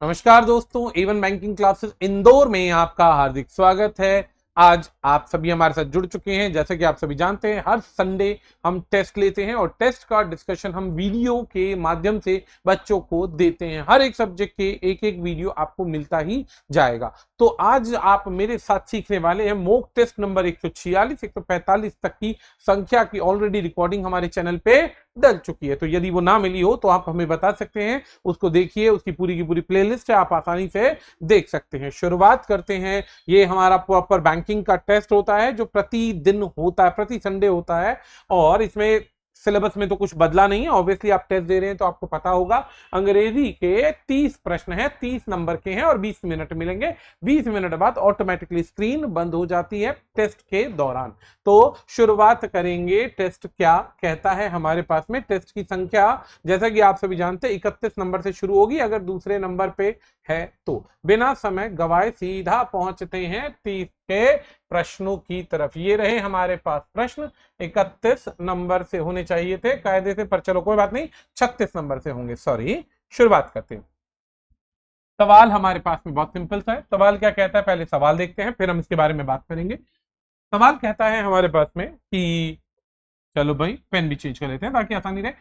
नमस्कार दोस्तों, Avon banking classes Indore में आपका हार्दिक स्वागत है। आज आप सभी हमारे साथ जुड़ चुके हैं। जैसे कि आप सभी जानते हैं, हर संडे हम टेस्ट लेते हैं और टेस्ट का डिस्कशन हम वीडियो के माध्यम से बच्चों को देते हैं। हर एक सब्जेक्ट के एक एक वीडियो आपको मिलता ही जाएगा। तो आज आप मेरे साथ सीखने वाले हैं मॉक टेस्ट नंबर 146 145 तक की संख्या की ऑलरेडी रिकॉर्डिंग हमारे चैनल पे डल चुकी है। तो यदि वो ना मिली हो तो आप हमें बता सकते हैं, उसको देखिए। उसकी पूरी की पूरी प्लेलिस्ट है, आप आसानी से देख सकते हैं। शुरुआत करते हैं। ये हमारा प्रॉपर बैंकिंग का टेस्ट होता है जो प्रतिदिन होता है, प्रति संडे होता है। और इसमें सिलेबस में तो कुछ बदला नहीं है। ऑब्वियसली आप टेस्ट दे रहे हैं तो आपको पता होगा। अंग्रेजी के 30 प्रश्न हैं, 30 नंबर के हैं और 20 मिनट मिलेंगे। 20 मिनट बाद ऑटोमेटिकली स्क्रीन बंद हो जाती है टेस्ट के दौरान। तो शुरुआत करेंगे। टेस्ट क्या कहता है हमारे पास में। टेस्ट की संख्या जैसा कि आप सभी जानते हैं 31 नंबर से शुरू होगी। अगर दूसरे नंबर पे है तो बिना समय गवाए सीधा पहुंचते हैं 30 के प्रश्नों की तरफ। ये रहे हमारे पास प्रश्न। 31 नंबर से होने चाहिए थे कायदे से, पर चलो कोई बात नहीं, 36 नंबर से होंगे। सॉरी। शुरुआत करते हैं। सवाल हमारे पास में बहुत सिंपल सा है। सवाल क्या कहता है, पहले सवाल देखते हैं फिर हम इसके बारे में बात करेंगे। सवाल कहता है हमारे पास में कि, चलो भाई पेन भी चेंज कर लेते हैं ताकि आसानी रहे।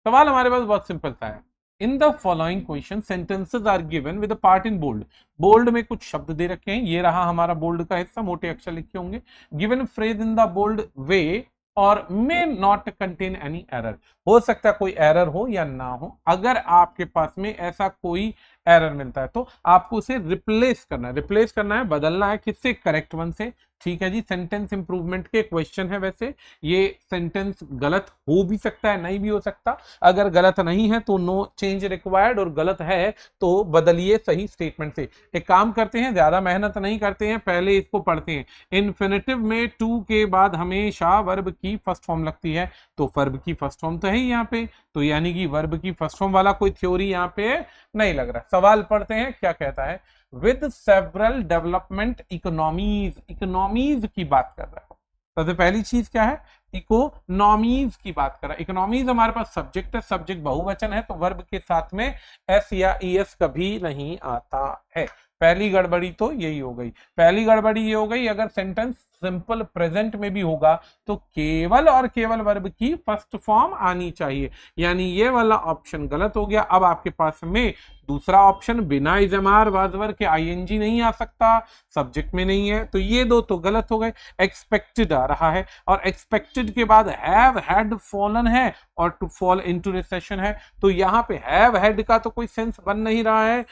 सवाल हमारे पास बहुत सिंपल सा है। In the following question sentences are given with part in bold. Bold में कुछ शब्द दे रखे हैं। ये रहा हमारा बोल्ड का हिस्सा, मोटे अक्षर लिखे होंगे। Given phrase in the bold way और may not contain any error. हो सकता है कोई एरर हो या ना हो। अगर आपके पास में ऐसा कोई एरर मिलता है तो आपको उसे रिप्लेस करना है। रिप्लेस करना है, बदलना है। किससे? करेक्ट वन से। ठीक है जी। सेंटेंस इंप्रूवमेंट के क्वेश्चन है। वैसे ये सेंटेंस गलत हो भी सकता है, नहीं भी हो सकता। अगर गलत नहीं है तो नो चेंज रिक्वायर्ड, और गलत है तो बदलिए सही स्टेटमेंट से। एक काम करते हैं, ज्यादा मेहनत नहीं करते हैं, पहले इसको पढ़ते हैं। इन्फिनेटिव में टू के बाद हमेशा वर्ब की फर्स्ट फॉर्म लगती है, तो वर्ब की फर्स्ट फॉर्म तो है ही यहाँ पे। तो यानी कि वर्ब की फर्स्ट फॉर्म वाला कोई थ्योरी यहाँ पे नहीं लग रहा। सवाल पढ़ते हैं क्या कहता है। With several development economies. Economies की बात कर रहा है। सबसे पहली चीज क्या है? इकोनॉमीज की बात कर रहा है। इकोनॉमीज हमारे पास सब्जेक्ट है, सब्जेक्ट बहुवचन है, तो वर्ब के साथ में एस या ईएस कभी नहीं आता है। पहली गड़बड़ी तो यही हो गई। पहली गड़बड़ी ये हो गई, अगर सेंटेंस सिंपल प्रेजेंट में भी होगा तो केवल और केवल वर्ब की फर्स्ट फॉर्म आनी चाहिए। यानी ये वाला ऑप्शन गलत हो गया। अब आपके पास में दूसरा ऑप्शन, बिना इजमार वाजवर के आईएनजी नहीं आ सकता, सब्जेक्ट में नहीं है, तो ये दो तो गलत हो गए। एक्सपेक्टेड आ रहा है और एक्सपेक्टेड के बाद हैव हैड फॉलन है और टू फॉल इनटू रिसेशन है, तो यहाँ पे हैव हैड का तो कोई सेंस बन नहीं रहा है।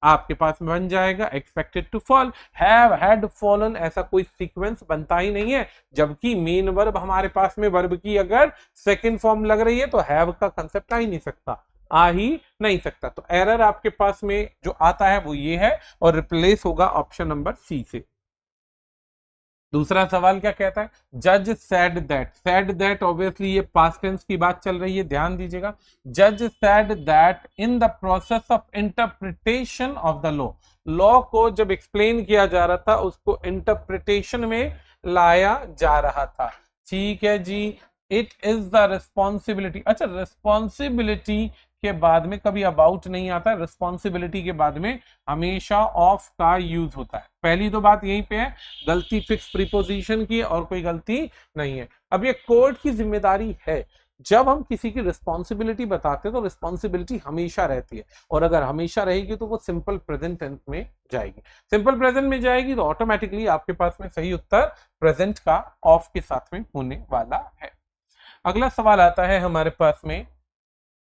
आपके पास में बन जाएगा expected to fall. Have had fallen ऐसा कोई सीक्वेंस बनता ही नहीं है। जबकि मेन वर्ब हमारे पास में वर्ब की अगर सेकंड फॉर्म लग रही है तो हैव का कंसेप्ट आ ही नहीं सकता, आ ही नहीं सकता। तो एरर आपके पास में जो आता है वो ये है और रिप्लेस होगा ऑप्शन नंबर सी से। दूसरा सवाल क्या कहता है? जज said that. Said that obviously ये पास्ट टेंस की बात चल रही है, ध्यान दीजिएगा। जज said that in the process of interpretation of the law. Law को जब एक्सप्लेन किया जा रहा था उसको इंटरप्रिटेशन में लाया जा रहा था। ठीक है जी। It is the responsibility. अच्छा, रिस्पॉन्सिबिलिटी के बाद में कभी अबाउट नहीं आता। रिस्पॉन्सिबिलिटी के बाद में हमेशा ऑफ का यूज होता है। पहली तो बात यहीं पे है, गलती फिक्स प्रीपोजिशन की और कोई गलती नहीं है। अब ये कोर्ट की जिम्मेदारी है। जब हम किसी की रिस्पॉन्सिबिलिटी बताते हैं तो रिस्पॉन्सिबिलिटी हमेशा रहती है, और अगर हमेशा रहेगी तो वो सिंपल प्रेजेंट टेंस में जाएगी। सिंपल प्रेजेंट में जाएगी तो ऑटोमेटिकली आपके पास में सही उत्तर प्रेजेंट का ऑफ के साथ में होने वाला है। अगला सवाल आता है हमारे पास में,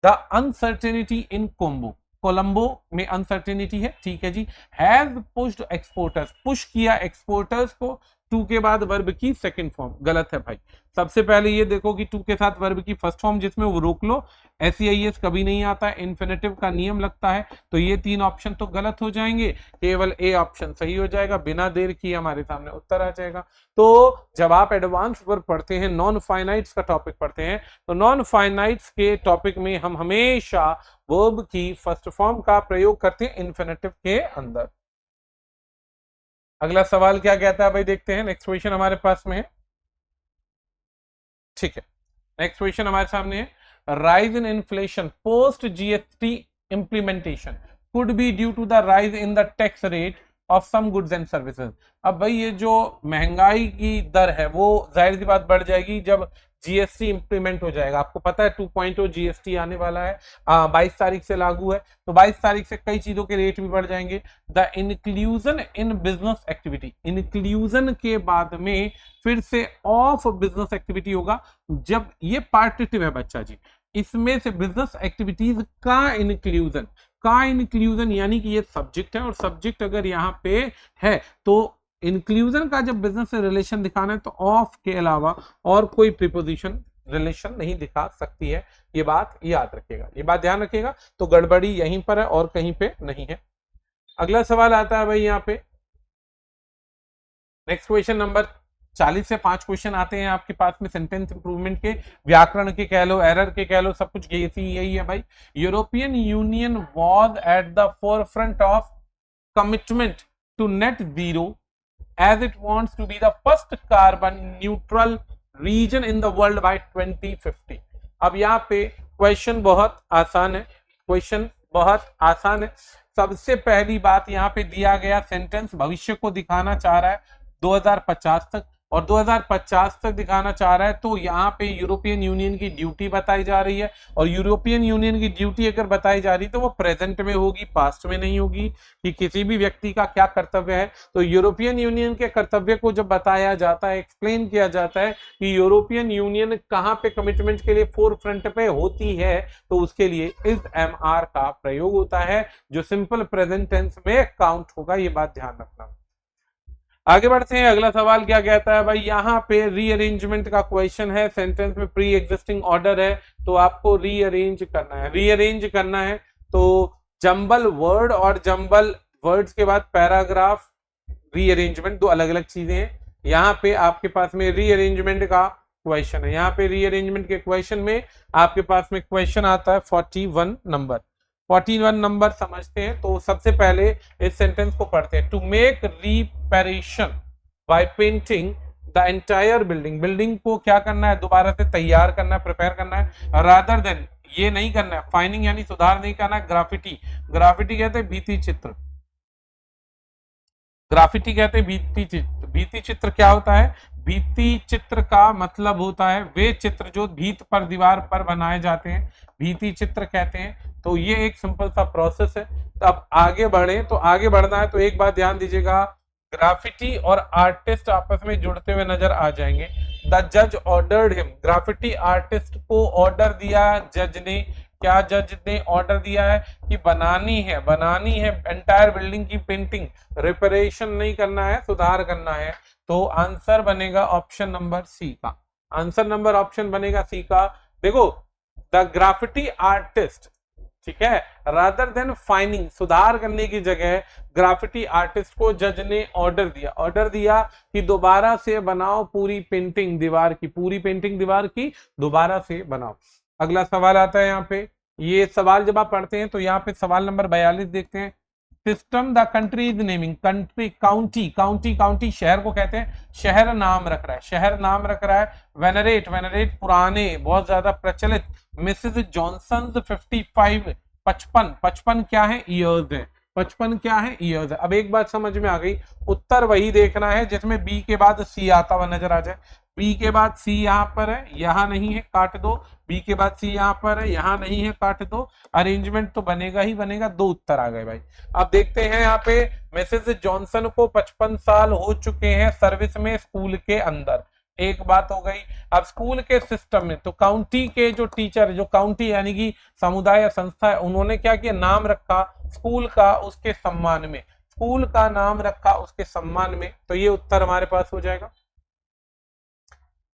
द अनसर्टेनिटी इन कोलंबो में अनसर्टेनिटी है। ठीक है जी। Has pushed exporters. पुश किया एक्सपोर्टर्स को। टू के बाद वर्ब की सेकंड फॉर्म गलत है भाई। सबसे पहले ये देखो कि टू के साथ वर्ब की फर्स्ट फॉर्म जिसमें वो रोक लो, एस कभी नहीं आता है, इन्फिनेटिव का नियम लगता है। तो ये तीन ऑप्शन तो गलत हो जाएंगे, केवल ए ऑप्शन सही हो जाएगा। बिना देर किए हमारे सामने उत्तर आ जाएगा। तो जब आप एडवांस वर्ब पढ़ते हैं, नॉन फाइनाइट्स का टॉपिक पढ़ते हैं, तो नॉन फाइनाइट्स के टॉपिक में हम हमेशा वर्ब की फर्स्ट फॉर्म का प्रयोग करते हैं इन्फिनेटिव के अंदर। अगला सवाल क्या कहता है भाई, देखते हैं। नेक्स्ट क्वेश्चन हमारे पास में है। ठीक है, नेक्स्ट क्वेश्चन हमारे सामने है। Rise in inflation post GST implementation. could be due to the rise in the tax rate of some goods and services। अब भाई ये जो महंगाई की दर है वो जाहिर सी बात बढ़ जाएगी जब जीएसटी इंप्लीमेंट हो जाएगा। आपको पता है 2.0 जीएसटी आने वाला है, 22 तारीख से लागू है, तो 22 तारीख से कई चीजों के रेट भी बढ़ जाएंगे। The inclusion in business activity, inclusion के बाद में फिर से ऑफ बिजनेस एक्टिविटी होगा। जब ये पार्टिटिव है बच्चा जी, इसमें से बिजनेस एक्टिविटीज का इंक्लूजन यानी कि ये सब्जेक्ट है, और सब्जेक्ट अगर यहाँ पे है तो इंक्लूजन का जब बिजनेस से रिलेशन दिखाना है तो ऑफ के अलावा और कोई प्रीपोजिशन रिलेशन नहीं दिखा सकती है। ये बात याद रखिएगा, ये बात ध्यान रखिएगा। तो गड़बड़ी यहीं पर है और कहीं पे नहीं है। अगला सवाल आता है भाई यहाँ पे, नेक्स्ट क्वेश्चन नंबर 40 से 5 क्वेश्चन आते हैं आपके पास में सेंटेंस इंप्रूवमेंट के, व्याकरण के कह लो, एरर के कह लो, सब कुछ यही है भाई। European Union was at the forefront of commitment to net zero as it wants to be the first carbon neutral region in the world by 2050। अब यहाँ पे क्वेश्चन बहुत आसान है, क्वेश्चन बहुत आसान है। सबसे पहली बात यहाँ पे दिया गया सेंटेंस भविष्य को दिखाना चाह रहा है 2050 तक, और 2050 तक दिखाना चाह रहा है तो यहाँ पे यूरोपियन यूनियन की ड्यूटी बताई जा रही है, और यूरोपियन यूनियन की ड्यूटी अगर बताई जा रही है तो वो प्रेजेंट में होगी, पास्ट में नहीं होगी कि किसी भी व्यक्ति का क्या कर्तव्य है। तो यूरोपियन यूनियन के कर्तव्य को जब बताया जाता है, एक्सप्लेन किया जाता है कि यूरोपियन यूनियन कहाँ पे कमिटमेंट के लिए फोर फ्रंट पे होती है, तो उसके लिए इज MR का प्रयोग होता है जो सिंपल प्रेजेंट टेंस में काउंट होगा। ये बात ध्यान रखना। आगे बढ़ते हैं, अगला सवाल क्या कहता है भाई, यहाँ पे रीअरेंजमेंट का क्वेश्चन है। सेंटेंस में प्री एग्जिस्टिंग ऑर्डर है तो आपको रीअरेंज करना है। रीअरेंज करना है तो जंबल वर्ड और जंबल वर्ड्स के बाद पैराग्राफ, रीअरेंजमेंट दो अलग अलग चीजें हैं। यहाँ पे आपके पास में रीअरेंजमेंट का क्वेश्चन है। यहाँ पे रीअरेंजमेंट के क्वेश्चन में आपके पास में क्वेश्चन आता है 41 नंबर। 41 नंबर समझते हैं तो सबसे पहले इस सेंटेंस को पढ़ते हैं। To make reparation by painting the entire building, building को क्या करना है, दोबारा से तैयार करना है, प्रिपेयर करना है। रादर देन, ये नहीं करना है, फाइनिंग यानी सुधार नहीं करना है। ग्राफिटी, ग्राफिटी कहते हैं भीति चित्र, ग्राफिटी कहते हैं भीति चित्र। भीति चित्र क्या होता है, भीति चित्र का मतलब होता है वे चित्र जो भीत पर, दीवार पर बनाए जाते हैं, भीति चित्र कहते हैं। तो ये एक सिंपल सा प्रोसेस है। तो अब आगे बढ़े, तो आगे बढ़ना है तो एक बात ध्यान दीजिएगा, ग्राफिटी और आर्टिस्ट आपस में जुड़ते हुए नजर आ जाएंगे। द जज ऑर्डर्ड हिम, ग्राफिटी आर्टिस्ट को ऑर्डर दिया जज ने। क्या जज ने ऑर्डर दिया है कि बनानी है एंटायर बिल्डिंग की पेंटिंग, रिपेरेशन नहीं करना है, सुधार करना है। तो आंसर बनेगा ऑप्शन नंबर सी का, आंसर नंबर ऑप्शन बनेगा सी का। देखो, द ग्राफिटी आर्टिस्ट, ठीक है, रादर देन फाइनिंग, सुधार करने की जगह ग्राफिटी आर्टिस्ट को जज ने ऑर्डर दिया कि दोबारा से बनाओ पूरी पेंटिंग दीवार की, पूरी पेंटिंग दीवार की दोबारा से बनाओ। अगला सवाल आता है यहाँ पे। ये सवाल जब आप पढ़ते हैं तो यहाँ पे सवाल नंबर 42 देखते हैं। System the country is naming, country county शहर को कहते हैं, शहर नाम रख रहा है, शहर नाम रख रहा है। वेनरेट पुराने, बहुत ज्यादा प्रचलित। मिसेस जॉनसन 55, 55 क्या है, ईयर्स है, 55 क्या है, ईयर्स है। अब एक बात समझ में आ गई, उत्तर वही देखना है जिसमें बी के बाद सी आता हुआ नजर आ जाए। बी के बाद सी यहाँ पर है, यहाँ नहीं है, काट दो। बी के बाद सी यहाँ पर है, यहाँ नहीं है, काट दो। अरेंजमेंट तो बनेगा ही बनेगा। दो उत्तर आ गए भाई। अब देखते हैं यहाँ पे, मिसेस जॉनसन को 55 साल हो चुके हैं सर्विस में स्कूल के अंदर, एक बात हो गई। अब स्कूल के सिस्टम में तो काउंटी के जो टीचर, जो काउंटी यानी कि समुदाय या संस्था है, उन्होंने क्या किया, नाम रखा स्कूल का उसके सम्मान में, स्कूल का नाम रखा उसके सम्मान में। तो ये उत्तर हमारे पास हो जाएगा।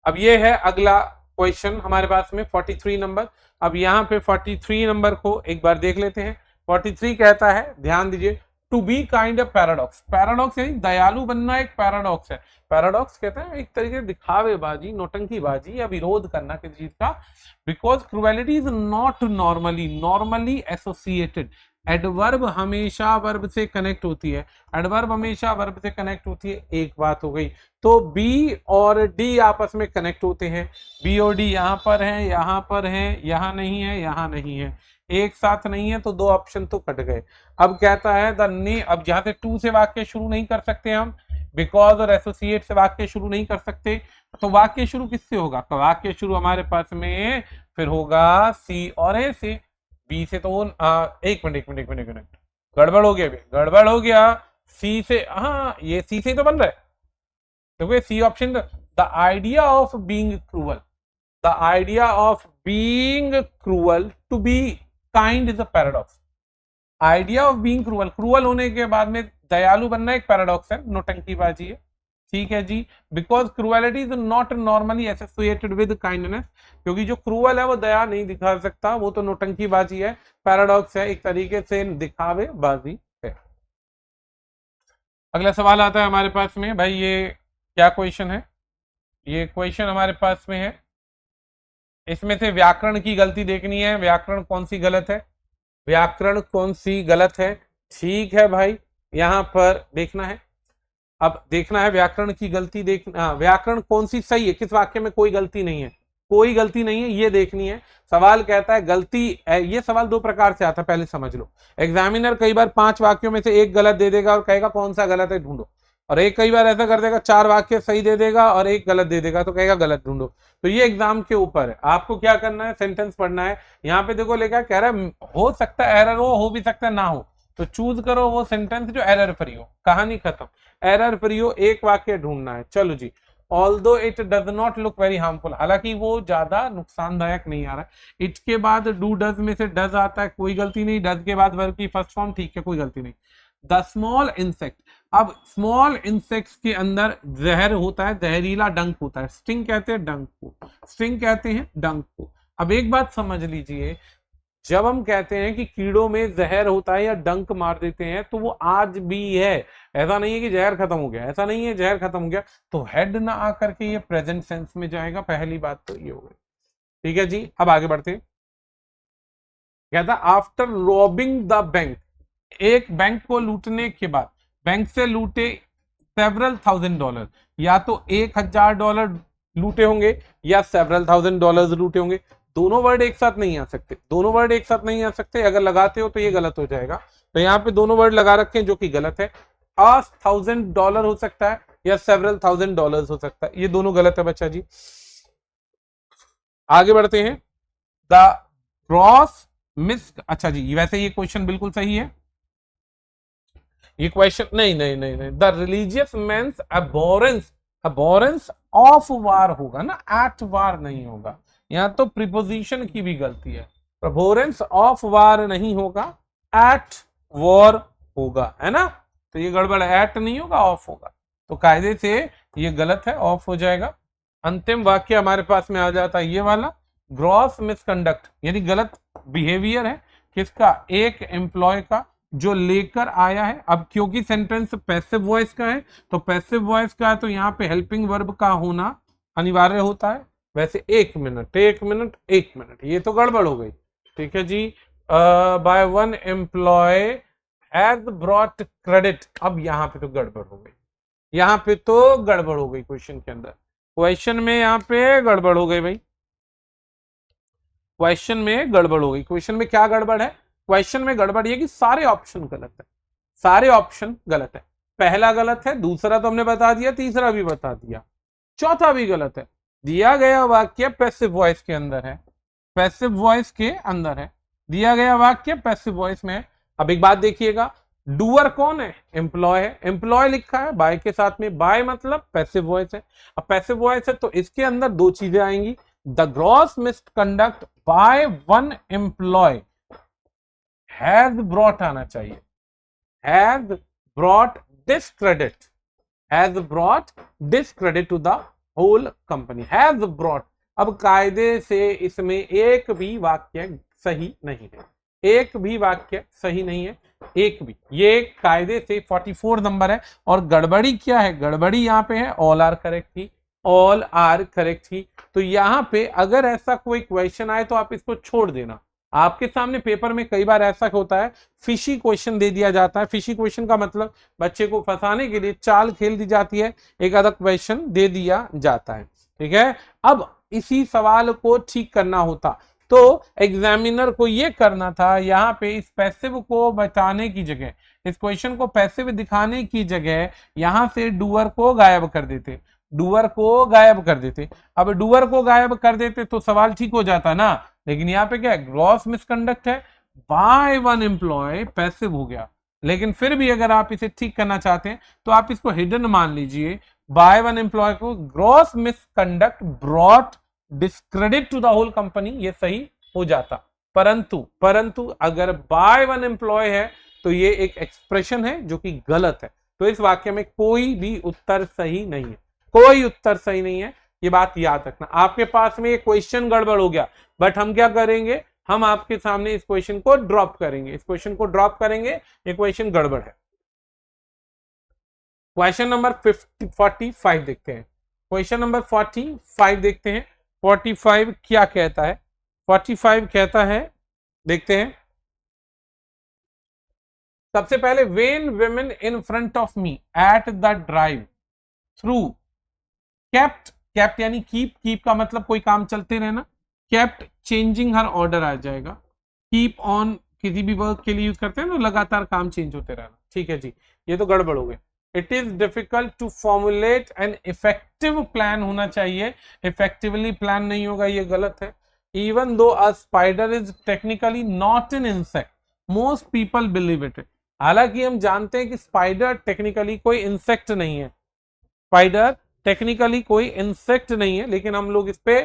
अब ये है अगला क्वेश्चन हमारे पास में 43 नंबर। अब यहाँ पे 43 नंबर को एक बार देख लेते हैं। 43 कहता है, ध्यान दीजिए, to be kind of paradox, paradox यानी दयालु बनना एक पैराडॉक्स है। पैराडॉक्स कहते हैं एक तरीके से दिखावेबाजी, नौटंकीबाजी या विरोध करना किसी चीज का। Because cruelty is not normally associated. Adverb हमेशा वर्ब से कनेक्ट होती है, एडवर्ब हमेशा वर्ब से कनेक्ट होती है, एक बात हो गई। तो बी और डी आपस में कनेक्ट होते हैं, बी और डी यहाँ पर है, यहाँ पर है, यहाँ नहीं है, यहाँ नहीं है। एक साथ नहीं है तो दो ऑप्शन तो कट गए। अब कहता है अब जहां से टू से वाक्य शुरू नहीं कर सकते हम, बिकॉज और एसोसिएट से वाक्य शुरू नहीं कर सकते, तो वाक्य शुरू किससे होगा? तो वाक्य शुरू हमारे पास में फिर होगा सी और ए से। बी से तो एक मिनट गड़बड़ हो गया, गड़बड़ हो गया। सी से, हाँ ये सी से तो बन रहा है, देखो C option. The idea of being cruel, the idea of being cruel to be kind is a paradox. Idea of being cruel, cruel होने के बाद में दयालु बनना एक पैराडॉक्स है, नौटंकीबाजी है, ठीक है जी। Because cruelty is not normally associated with kindness, क्योंकि जो क्रूअल है वो दया नहीं दिखा सकता, वो तो नौटंकीबाजी है, पैराडॉक्स है, एक तरीके से दिखावेबाजी है। अगला सवाल आता है हमारे पास में, भाई ये क्या क्वेश्चन है? ये क्वेश्चन हमारे पास में है, इसमें से व्याकरण की गलती देखनी है, व्याकरण कौन सी गलत है, व्याकरण कौन सी गलत है, ठीक है भाई, यहां पर देखना है। अब देखना है व्याकरण की गलती देखना, व्याकरण कौन सी सही है, किस वाक्य में कोई गलती नहीं है, कोई गलती नहीं है, ये देखनी है। सवाल कहता है गलती, ये सवाल दो प्रकार से आता है, पहले समझ लो। एग्जामिनर कई बार 5 वाक्यों में से एक गलत दे देगा और कहेगा कौन सा गलत है ढूंढो, और एक कई बार ऐसा कर देगा 4 वाक्य सही दे देगा और एक गलत दे देगा तो कहेगा गलत ढूंढो। तो ये एग्जाम के ऊपर है, आपको क्या करना है, सेंटेंस पढ़ना है। यहाँ पे देखो लेकर कह रहा है हो सकता है एरर हो भी सकता है ना हो, तो चूज करो वो सेंटेंस जो एरर फ्री हो, कहानी खत्म, एरर फ्री हो, एक वाक्य ढूंढना है। चलो जी, although it does not look very harmful, हालांकि वो ज्यादा नुकसानदायक नहीं आ रहा है। इट के बाद डू डज में से डज आता है, कोई गलती नहीं, डज के बाद वर्ब की फर्स्ट फॉर्म, ठीक है कोई गलती नहीं। द स्मॉल इंसेक्ट, अब स्मॉल इंसेक्ट्स के अंदर जहर होता है, जहरीला डंक होता है, स्टिंग कहते हैं डंक को, स्टिंग कहते हैं डंक को। अब एक बात समझ लीजिए, जब हम कहते हैं कि कीड़ों में जहर होता है या डंक मार देते हैं तो वो आज भी है, ऐसा नहीं है कि जहर खत्म हो गया, ऐसा नहीं है जहर खत्म हो गया, तो हेड ना आकर के ये प्रेजेंट सेंस में जाएगा, पहली बात तो ये हो गई, ठीक है जी। अब आगे बढ़ते हैं, कहता आफ्टर रॉबिंग द बैंक, एक बैंक को लूटने के बाद, बैंक से लूटे सेवरल $1000, या तो $1000 लूटे होंगे या सेवरल $1000 लूटे होंगे। दोनों वर्ड एक साथ नहीं आ सकते, दोनों वर्ड एक साथ नहीं आ सकते, अगर लगाते हो तो ये गलत हो जाएगा। तो यहाँ पे दोनों वर्ड लगा रखे हैं जो कि गलत है, $1000 हो सकता है या सेवरल $1000 हो सकता है, ये दोनों गलत है बच्चा जी। आगे बढ़ते हैं, द ग्रॉस मिस, अच्छा जी वैसे ये क्वेश्चन बिल्कुल सही है, ये क्वेश्चन नहीं, the religious men's abhorrence, abhorrence of war होगा ना, एट वार नहीं होगा, यहां तो प्रीपोजिशन की भी गलती है, अबोरेंस ऑफ वार नहीं होगा, एट वॉर होगा, है ना, तो ये गड़बड़ है, एट नहीं होगा ऑफ होगा, तो कायदे से ये गलत है, ऑफ हो जाएगा। अंतिम वाक्य हमारे पास में आ जाता है ये वाला, ग्रॉस मिसकंडक्ट, यानी गलत बिहेवियर है किसका, एक एम्प्लॉय का जो लेकर आया है। अब क्योंकि सेंटेंस पैसिव वॉइस का है, तो पैसिव वॉइस का है तो यहाँ पे हेल्पिंग वर्ब का होना अनिवार्य होता है। वैसे एक मिनट, ये तो गड़बड़ हो गई, ठीक है जी। By one employ has brought credit, अब यहाँ पे तो गड़बड़ हो गई, यहाँ पे तो गड़बड़ हो गई, क्वेश्चन के अंदर, क्वेश्चन में यहाँ पे गड़बड़ हो गई भाई, क्वेश्चन में गड़बड़ हो गई। क्वेश्चन में क्या गड़बड़ है, क्वेश्चन में गड़बड़ ये कि सारे ऑप्शन गलत है, सारे ऑप्शन गलत है, पहला गलत है, दूसरा तो हमने बता दिया, तीसरा भी बता दिया, चौथा भी गलत है। दिया गया वाक्य पैसिव वॉइस के अंदर है, पैसिव वॉइस के अंदर है, दिया गया वाक्य पैसिव वॉइस में है। अब एक बात देखिएगा, डूअर कौन है, एम्प्लॉय है, एम्प्लॉय लिखा है बाय के साथ में, बाय मतलब पैसिव वॉइस है। अब पैसिव वॉइस है तो इसके अंदर दो चीजें आएंगी, the gross misconduct by one employ has brought आना चाहिए, has brought discredit, has brought discredit to the whole company, has brought. अब कायदे से इसमें एक भी वाक्य सही नहीं है, एक भी वाक्य सही नहीं है, एक भी, ये कायदे से 44 नंबर है। और गड़बड़ी क्या है, गड़बड़ी यहाँ पे है ऑल आर करेक्ट थी, ऑल आर करेक्ट थी। तो यहाँ पे अगर ऐसा कोई क्वेश्चन आए तो आप इसको छोड़ देना। आपके सामने पेपर में कई बार ऐसा होता है, फिशी क्वेश्चन दे दिया जाता है, फिशी क्वेश्चन का मतलब बच्चे को फंसाने के लिए चाल खेल दी जाती है, एक आधा क्वेश्चन दे दिया जाता है, ठीक है। अब इसी सवाल को ठीक करना होता तो एग्जामिनर को ये करना था, यहाँ पे इस पैसिव को बताने की जगह, इस क्वेश्चन को पैसिव दिखाने की जगह यहां से डूअर को गायब कर देते, डूअर को गायब कर देते। अब डूअर को गायब कर देते तो सवाल ठीक हो जाता ना, लेकिन यहाँ पे क्या है, ग्रॉस मिसकंडक्ट है, बाय वन एम्प्लॉय पैसिव हो गया। लेकिन फिर भी अगर आप इसे ठीक करना चाहते हैं तो आप इसको हिडन मान लीजिए, बाय वन एम्प्लॉय को gross misconduct brought discredit to the whole company, ये सही हो जाता। परंतु अगर बाय वन एम्प्लॉय है तो ये एक एक्सप्रेशन है जो कि गलत है, तो इस वाक्य में कोई भी उत्तर सही नहीं है, कोई उत्तर सही नहीं है, ये बात याद रखना। आपके पास में ये क्वेश्चन गड़बड़ हो गया, बट हम क्या करेंगे, हम आपके सामने इस क्वेश्चन को ड्रॉप करेंगे, इस क्वेश्चन को ड्रॉप करेंगे, ये क्वेश्चन गड़बड़ है। क्वेश्चन नंबर 45 देखते हैं, क्वेश्चन नंबर 45 देखते हैं। 45 क्या कहता है, 45 कहता है, देखते हैं। सबसे पहले, when women in front of me at the drive through kept, kept यानी कीप का मतलब कोई काम चलते रहना, केप्ट चेंजिंग हर ऑर्डर आ जाएगा, कीप ऑन किसी भी वर्क के लिए यूज करते हैं तो लगातार काम चेंज होते रहना, ठीक है जी, ये तो गड़बड़ हो गए। It is difficult to formulate an effective plan होना चाहिए, इफेक्टिवली प्लान नहीं होगा, ये गलत है। Even though a spider is technically not an insect, most people believe it. हालांकि हम जानते हैं कि स्पाइडर टेक्निकली कोई इंसेक्ट नहीं है, स्पाइडर टेक्निकली कोई इंसेक्ट नहीं है, लेकिन हम लोग इस पे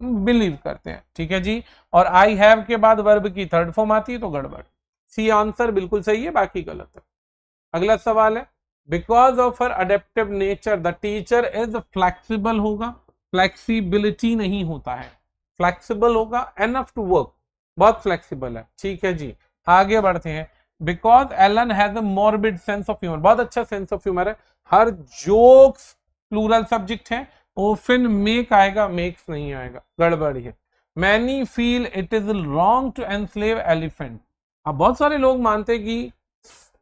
बिलीव करते हैं, ठीक है जी। और आई हैव के बाद वर्ब की थर्ड फॉर्म आती है तो गड़बड़। सी आंसर बिल्कुल सही है, बाकी गलत है। अगला सवाल है, because of her adaptive nature the teacher is flexible होगा, फ्लेक्सिबिलिटी नहीं होता है, फ्लेक्सिबल होगा, एनफ टू वर्क, बहुत फ्लेक्सिबल है, ठीक है जी। आगे बढ़ते हैं, because Alan has a morbid sense of humour, बहुत अच्छा सेंस ऑफ ह्यूमर है, हर जोक्स प्लूरल सब्जेक्ट है, ओफन मेक आएगा, मेक्स नहीं आएगा, गड़बड़ी है। Many feel it is wrong to enslave elephant, अब बहुत सारे लोग मानते हैं कि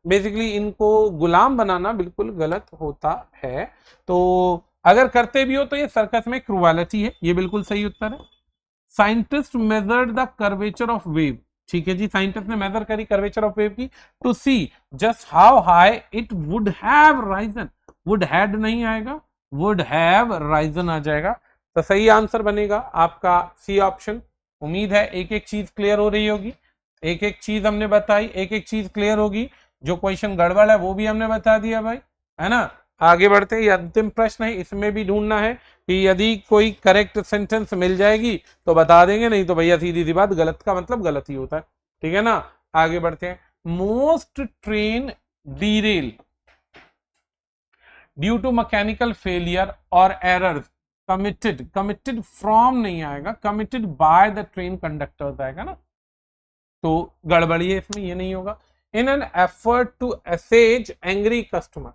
बेसिकली इनको गुलाम बनाना बिल्कुल गलत होता है, तो अगर करते भी हो तो ये सर्कस में क्रूएलिटी है, ये बिल्कुल सही उत्तर है। Scientist measured the curvature of wave, ठीक है जी, साइंटिस्ट ने मेजर करी कर्वेचर ऑफ वेव की to see just how high it would have risen, would had नहीं आएगा, वुड हैव राइजन आ जाएगा, तो सही आंसर बनेगा आपका सी ऑप्शन। उम्मीद है एक एक चीज क्लियर हो रही होगी, एक एक चीज हमने बताई, एक एक चीज क्लियर होगी, जो क्वेश्चन गड़बड़ है वो भी हमने बता दिया भाई, है ना। आगे बढ़ते हैं, अंतिम प्रश्न है, इसमें भी ढूंढना है कि यदि कोई करेक्ट सेंटेंस मिल जाएगी तो बता देंगे, नहीं तो भैया सीधी सी बात, गलत का मतलब गलत ही होता है, ठीक है ना। आगे बढ़ते हैं, most train derail due to mechanical failure और एरर्स कमिटेड, कमिटेड फ्रॉम नहीं आएगा, committed by the train conductors आएगा ना, तो गड़बड़ी है इसमें, ये नहीं होगा। In an effort to assuage angry customer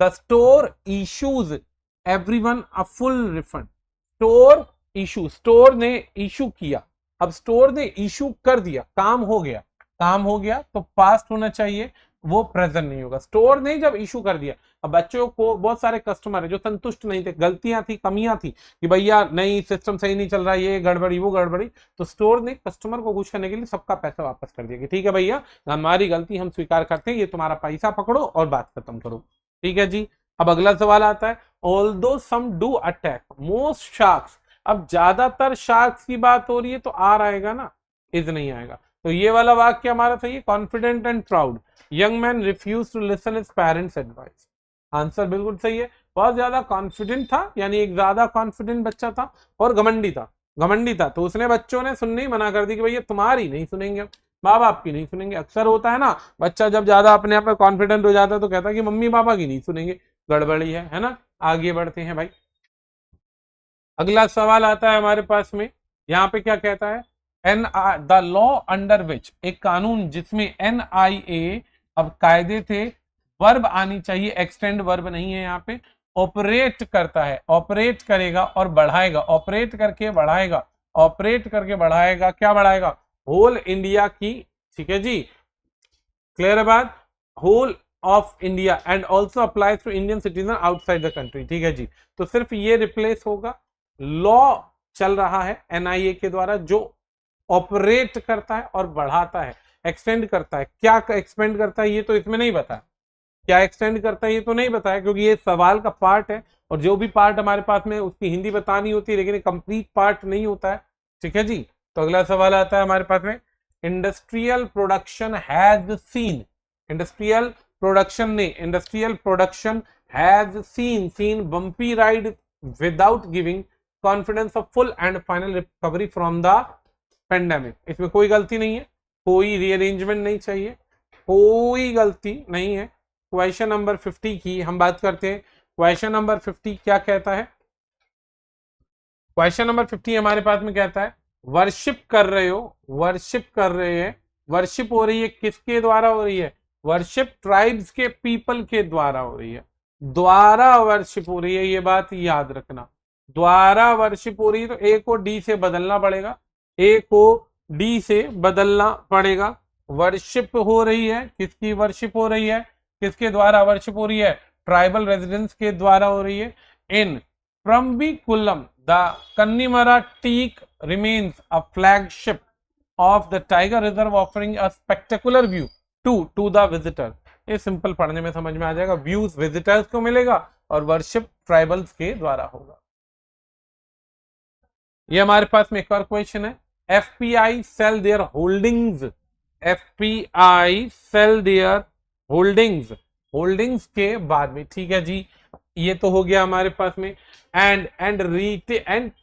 the store issues everyone a full refund, store issue, store ने इशू किया, अब स्टोर ने इशू कर दिया, काम हो गया, काम हो गया तो पास्ट होना चाहिए, वो प्रेजेंट नहीं होगा। स्टोर ने जब इशू कर दिया, अब बच्चों को बहुत सारे कस्टमर है जो संतुष्ट नहीं थे, गलतियां थी, कमियां थी कि भैया नहीं सिस्टम सही नहीं चल रहा, ये गड़बड़ी वो गड़बड़ी, तो स्टोर ने कस्टमर को खुश करने के लिए सबका पैसा वापस कर दिया कि ठीक है भैया हमारी गलती हम स्वीकार करते हैं, ये तुम्हारा पैसा पकड़ो और बात खत्म करो, ठीक है जी। अब अगला सवाल आता है, although some do attack most sharks, अब ज्यादातर शार्क्स की बात हो रही है तो आर आएगा ना, इज नहीं आएगा, तो ये वाला वाक्य हमारा सही है, confident and proud, young man refuse to listen his parents advice, answer बिल्कुल सही है। बहुत ज्यादा कॉन्फिडेंट था, यानी एक ज्यादा कॉन्फिडेंट बच्चा था और घमंडी था, घमंडी था, तो उसने बच्चों ने सुनने ही मना कर दी कि भैया तुम्हारी नहीं सुनेंगे, माँ बाप की नहीं सुनेंगे। अक्सर होता है ना, बच्चा जब ज्यादा अपने आप में कॉन्फिडेंट हो जाता है तो कहता है कि मम्मी पापा की नहीं सुनेंगे, गड़बड़ी है ना। आगे बढ़ते हैं भाई, अगला सवाल आता है हमारे पास में, यहाँ पे क्या कहता है, an the law under which, एक कानून जिसमें NIA, अब कायदे थे, वर्ब आनी चाहिए, एक्सटेंड वर्ब नहीं है यहाँ पे, ऑपरेट करता है, ऑपरेट करेगा और बढ़ाएगा, ऑपरेट करके बढ़ाएगा, ऑपरेट करके बढ़ाएगा, क्या बढ़ाएगा, होल इंडिया की, ठीक है जी, क्लियर है बात, whole of India and also applies to Indian citizen outside the country, ठीक है जी। तो सिर्फ ये रिप्लेस होगा, लॉ चल रहा है एनआईए के द्वारा, जो ऑपरेट करता है और बढ़ाता है, एक्सटेंड करता है। क्या एक्सपेंड करता है ये तो इसमें नहीं बताया, क्या एक्सटेंड करता है ये तो नहीं बताया, क्योंकि ये सवाल का पार्ट है और जो भी पार्ट हमारे पास में उसकी हिंदी बतानी होती है, लेकिन ये कंप्लीट पार्ट नहीं होता है। ठीक है जी। तो अगला सवाल आता है हमारे पास में, industrial production has seen, industrial production has seen bumpy ride without giving confidence of full and final recovery from the pandemic. इसमें कोई गलती नहीं है, कोई रीअरेंजमेंट नहीं चाहिए, कोई गलती नहीं है। क्वेश्चन नंबर 50 की हम बात करते हैं। क्वेश्चन नंबर 50 क्या कहता है? क्वेश्चन नंबर 50 हमारे पास में कहता है, वर्शिप कर रहे हो, वर्शिप कर रहे हैं, वर्शिप हो रही है किसके द्वारा हो रही है? वर्शिप ट्राइब्स के पीपल के द्वारा हो रही है, द्वारा वर्शिप हो रही है, ये बात याद रखना। द्वारा वर्शिप हो रही है तो ए को डी से बदलना पड़ेगा, ए को डी से बदलना पड़ेगा। वर्शिप हो रही है, किसकी वर्शिप हो रही है? किसके द्वारा वर्शिप हो रही है? ट्राइबल रेजिडेंट्स के द्वारा हो रही है। इन Prambikulam, the Kannimara teak remains a flagship of the tiger reserve, offering a spectacular view to the visitor. ये सिंपल पढ़ने में समझ में आ जाएगा, व्यूज विजिटर्स को मिलेगा और वर्शिप ट्राइबल्स के द्वारा होगा। ये हमारे पास में एक और क्वेश्चन है, FPI sell their holdings, FPI sell their holdings, holdings के बाद में, ठीक है जी, ये तो हो गया हमारे पास में। And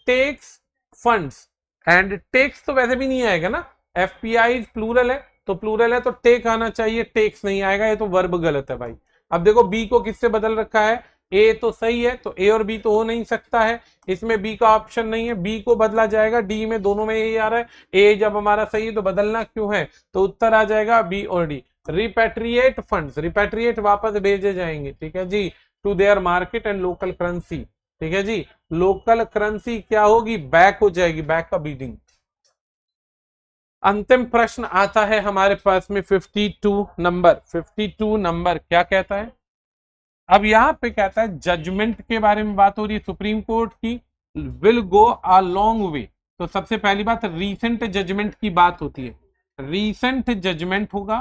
takes funds, and takes तो वैसे भी नहीं आएगा ना, एफपीआई प्लूरल है तो प्लूरल है तो टेक आना चाहिए, टेक्स नहीं आएगा, ये तो वर्ब गलत है भाई। अब देखो बी को किससे बदल रखा है? ए तो सही है तो ए और बी तो हो नहीं सकता है, इसमें बी का ऑप्शन नहीं है, बी को बदला जाएगा डी में, दोनों में यही आ रहा है। ए जब हमारा सही है तो बदलना क्यों है? तो उत्तर आ जाएगा बी और डी। रिपैट्रिएट फंड्स, रिपैट्रिएट वापस भेजे जाएंगे, ठीक है जी, to their market and local currency, ठीक है जी। लोकल करेंसी क्या होगी? बैक हो जाएगी, बैक का बीडिंग। अंतिम प्रश्न आता है हमारे पास में 52 नंबर, 52 नंबर क्या कहता है? अब यहां पे कहता है जजमेंट के बारे में बात हो रही है, सुप्रीम कोर्ट की will go a long way. तो सबसे पहली बात रीसेंट जजमेंट की बात होती है, रीसेंट जजमेंट होगा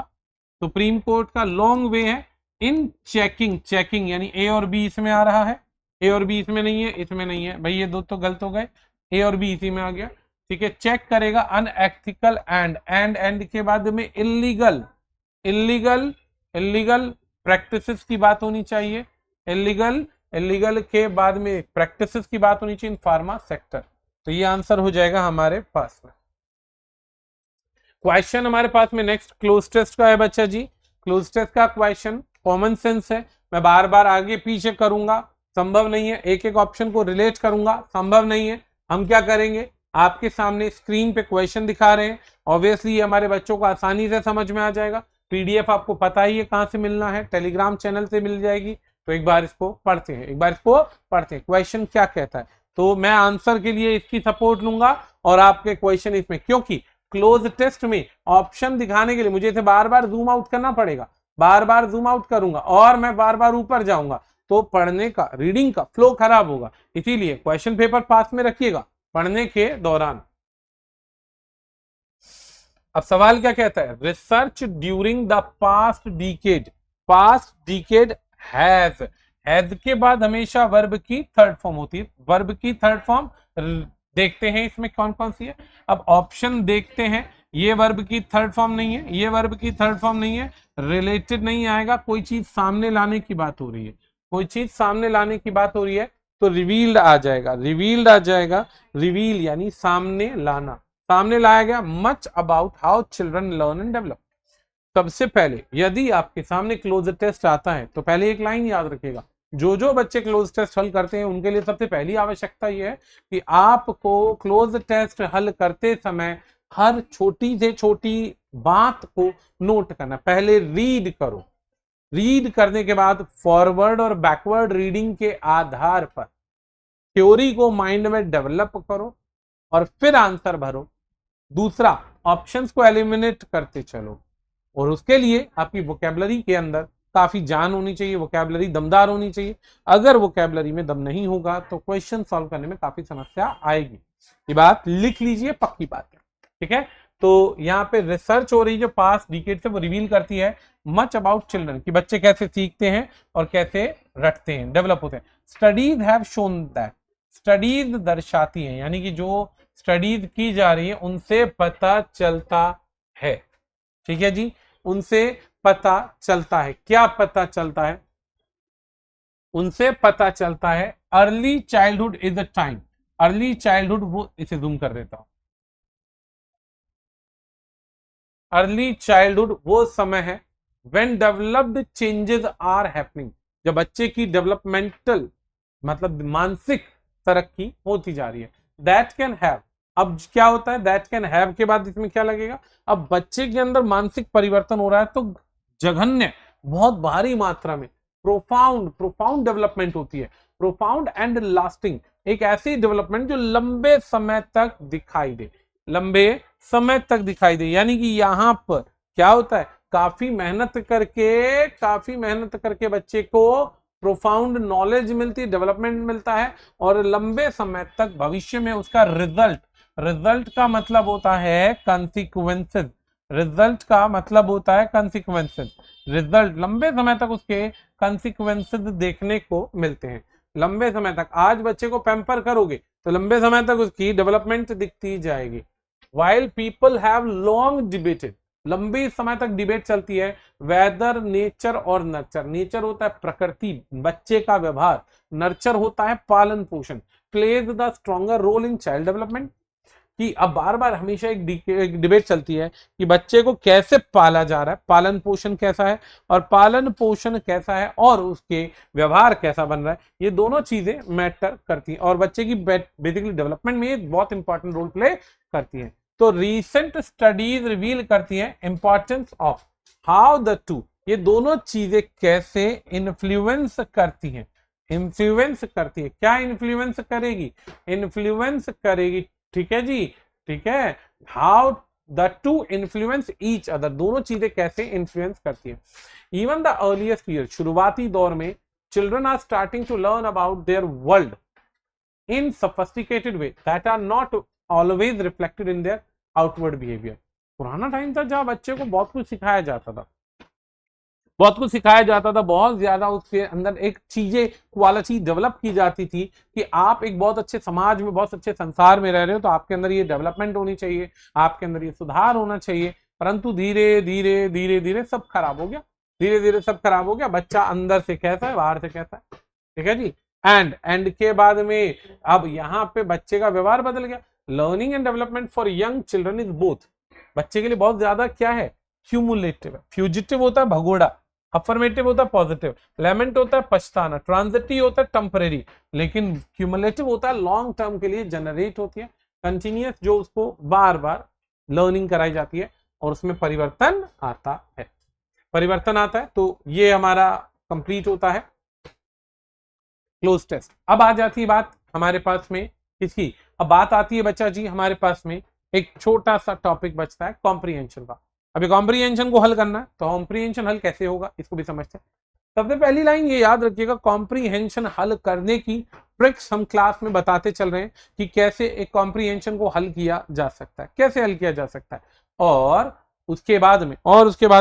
सुप्रीम कोर्ट का, लॉन्ग वे है इन चेकिंग, चेकिंग यानी ए और बी इसमें आ रहा है, ए और बी इसमें नहीं है, इसमें नहीं है भाई, ये दो तो गलत हो गए, ए और बी इसी में आ गया, ठीक है। चेक करेगा अनएथिकल एंड के बाद में इलीगल, इलीगल इलीगल प्रैक्टिसेस की बात होनी चाहिए, इलीगल के बाद में प्रैक्टिसेस की बात होनी चाहिए इन फार्मा सेक्टर। तो ये आंसर हो जाएगा हमारे पास में। क्वेश्चन हमारे पास में नेक्स्ट क्लोज टेस्ट का है बच्चा जी। क्लोज टेस्ट का क्वेश्चन कॉमन सेंस है, मैं बार बार आगे पीछे करूंगा, संभव नहीं है, एक एक ऑप्शन को रिलेट करूंगा, संभव नहीं है। हम क्या करेंगे, आपके सामने स्क्रीन पे क्वेश्चन दिखा रहे हैं, ऑब्वियसली ये हमारे बच्चों को आसानी से समझ में आ जाएगा। पीडीएफ आपको पता ही है कहां से मिलना है, टेलीग्राम चैनल से मिल जाएगी। तो एक बार इसको पढ़ते हैं, एक बार इसको पढ़ते हैं, क्वेश्चन क्या कहता है। तो मैं आंसर के लिए इसकी सपोर्ट लूंगा और आपके क्वेश्चन इसमें, क्योंकि क्लोज टेस्ट में ऑप्शन दिखाने के लिए मुझे इसे बार बार जूम आउट करना पड़ेगा, बार बार जूम आउट करूंगा और मैं बार बार ऊपर जाऊंगा तो पढ़ने का, रीडिंग का फ्लो खराब होगा। इसीलिए क्वेश्चन पेपर पास में रखिएगा पढ़ने के दौरान। अब सवाल क्या कहता है, research during the past decade has के बाद हमेशा वर्ब की थर्ड फॉर्म होती है, वर्ब की थर्ड फॉर्म देखते हैं इसमें कौन कौन सी है। अब ऑप्शन देखते हैं, ये वर्ब की थर्ड फॉर्म नहीं है, ये वर्ब की थर्ड फॉर्म नहीं है, रिलेटेड नहीं आएगा, कोई चीज सामने लाने की बात हो रही है, कोई चीज सामने लाने की बात हो रही है तो रिवील्ड आ जाएगा, रिवील्ड आ जाएगा, रिवील यानी सामने लाना, सामने लाया गया। Much about how children learn and develop. सबसे पहले यदि आपके सामने क्लोज टेस्ट आता है तो पहले एक लाइन याद रखिएगा, जो बच्चे क्लोज टेस्ट हल करते हैं उनके लिए सबसे पहली आवश्यकता यह है कि आपको क्लोज टेस्ट हल करते समय हर छोटी से छोटी बात को नोट करना। पहले रीड करो, रीड करने के बाद फॉरवर्ड और बैकवर्ड रीडिंग के आधार पर थ्योरी को माइंड में डेवलप करो और फिर आंसर भरो। दूसरा, ऑप्शंस को एलिमिनेट करते चलो और उसके लिए आपकी वोकैबुलरी के अंदर काफी जान होनी चाहिए, वोकैबुलरी दमदार होनी चाहिए। अगर वोकैबुलरी में दम नहीं होगा तो क्वेश्चन सॉल्व करने में काफी समस्या आएगी। ये बात लिख लीजिए, पक्की बात है, ठीक है। तो यहाँ पे रिसर्च हो रही है जो पास्ट डिकेड से, वो रिवील करती है मच अबाउट चिल्ड्रन, कि बच्चे कैसे सीखते हैं और कैसे रटते हैं, डेवलप होते हैं। Studies have shown that, studies दर्शाती हैं, यानी कि जो स्टडीज की जा रही है उनसे पता चलता है, ठीक है जी, उनसे पता चलता है। क्या पता चलता है? उनसे पता चलता है early childhood is the time, early childhood, वो इसे जूम कर देता हूं, अर्ली चाइल्डहुड वो समय है when developed changes are happening, जब बच्चे की डेवलपमेंटल मतलब मानसिक तरक्की होती जा रही है। दैट कैन हैव, अब क्या होता है दैट कैन हैव के बाद इसमें क्या लगेगा, अब बच्चे के अंदर मानसिक परिवर्तन हो रहा है तो जघन्य, बहुत भारी मात्रा में प्रोफाउंड प्रोफाउंड डेवलपमेंट होती है, प्रोफाउंड एंड लास्टिंग, एक ऐसी डेवलपमेंट जो लंबे समय तक दिखाई दे, लंबे समय तक दिखाई दे। यानी कि यहां पर क्या होता है, काफी मेहनत करके बच्चे को प्रोफाउंड नॉलेज मिलती है, डेवलपमेंट मिलता है, और लंबे समय तक भविष्य में उसका रिजल्ट, रिजल्ट का मतलब होता है कंसिक्वेंसेस, रिजल्ट का मतलब होता है कंसिक्वेंसेस, रिजल्ट लंबे समय तक उसके कंसिक्वेंसेस देखने को मिलते हैं, लंबे समय तक। आज बच्चे को पैम्पर करोगे तो लंबे समय तक उसकी डेवलपमेंट दिखती जाएगी। While people have long debated, लंबी समय तक डिबेट चलती है वेदर नेचर और नर्चर, नेचर होता है प्रकृति, बच्चे का व्यवहार, नर्चर होता है पालन पोषण, plays the stronger role in child development, कि अब बार बार हमेशा एक डिबेट चलती है कि बच्चे को कैसे पाला जा रहा है, पालन पोषण कैसा है और पालन पोषण कैसा है और उसके व्यवहार कैसा बन रहा है, ये दोनों चीजें मैटर करती हैं और बच्चे की बेसिकली डेवलपमेंट में ये बहुत इंपॉर्टेंट रोल प्ले करती है। तो रीसेंट स्टडीज रिवील करती है importance of how the two, ये दोनों चीजें कैसे इन्फ्लुएंस करती हैं, इन्फ्लुएंस करती है, क्या इन्फ्लुएंस करेगी, इन्फ्लुएंस करेगी, ठीक है जी, ठीक है, how the two influence each other, दोनों चीजें कैसे इन्फ्लुएंस करती है। इवन द अर्लीस्ट पीरियड, शुरुआती दौर में children are starting to learn about their world in sophisticated way that are not always reflected in their outward behavior। पुराना time था जहां बच्चे को बहुत कुछ सिखाया जाता था, बहुत कुछ सिखाया जाता था, बहुत ज्यादा उसके अंदर एक चीजें क्वालिटी डेवलप की जाती थी कि आप एक बहुत अच्छे समाज में, बहुत अच्छे संसार में रह रहे हो तो आपके अंदर ये डेवलपमेंट होनी चाहिए, आपके अंदर ये सुधार होना चाहिए। परंतु धीरे धीरे धीरे धीरे सब खराब हो गया, धीरे धीरे सब खराब हो गया, बच्चा अंदर से कैसा है बाहर से कैसा है, ठीक है जी। एंड के बाद में अब यहाँ पे बच्चे का व्यवहार बदल गया। Learning and development for young children is both, बच्चे के लिए बहुत ज्यादा क्या है, क्यूमुलेटिव है, फ्यूजिटिव होता है भगोड़ा, अफर्मेटिव होता है पॉजिटिव, लेमेंट होता है पछताना, ट्रांजिटिव होता है टेम्परेरी, लेकिन क्यूमुलेटिव होता है लॉन्ग टर्म के लिए जनरेट होती है, कंटिन्यूअस, जो उसको बार बार लर्निंग कराई जाती है और उसमें परिवर्तन आता है, परिवर्तन आता है। तो ये हमारा कंप्लीट होता है क्लोज टेस्ट। अब आ जाती है बात हमारे पास में किसकी, अब बात आती है बच्चा जी हमारे पास में एक छोटा सा टॉपिक बचता है कॉम्प्रीहेंशन का। अभी कॉम्प्रीहेंशन को हल करना है तो कॉम्प्रीहेंशन हल कैसे होगा इसको भी समझते हैं। सबसे पहली लाइन ये याद रखिएगा, कॉम्प्रीहेंशन हल करने की ट्रिक्स हम क्लास में बताते चल रहे हैं कि कैसे एक कॉम्प्रीहेंशन को हल किया जा सकता है, कैसे हल किया जा सकता है। और उसके बाद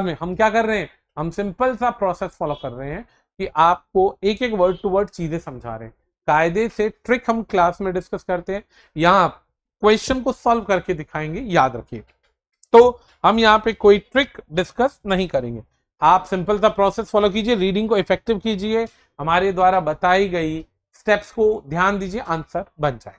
में हम क्या कर रहे हैं, हम सिंपल सा प्रोसेस फॉलो कर रहे हैं कि आपको एक एक वर्ड टू वर्ड चीजें समझा रहे हैं, कायदे से ट्रिक हम क्लास में डिस्कस करते हैं, यहाँ क्वेश्चन को सॉल्व करके दिखाएंगे, याद रखिए। तो हम यहाँ पे कोई ट्रिक डिस्कस नहीं करेंगे, आप सिंपल सा प्रोसेस फॉलो कीजिए, रीडिंग को इफेक्टिव कीजिए, हमारे द्वारा बताई गई स्टेप्स को ध्यान दीजिए, आंसर बन जाए।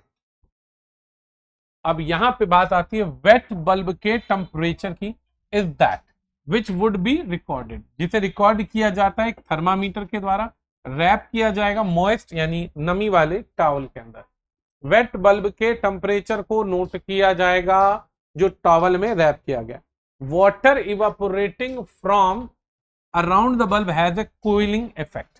अब यहां पे बात आती है वेट बल्ब के टेम्परेचर की, is that which would be recorded, जिसे रिकॉर्ड किया जाता है एक थर्मामीटर के द्वारा, रैप किया जाएगा मॉइस्ट यानी नमी वाले टॉवल के अंदर। वेट बल्ब के टेम्परेचर को नोट किया जाएगा जो टॉवल में रैप किया गया। Water evaporating from around the bulb has a cooling effect,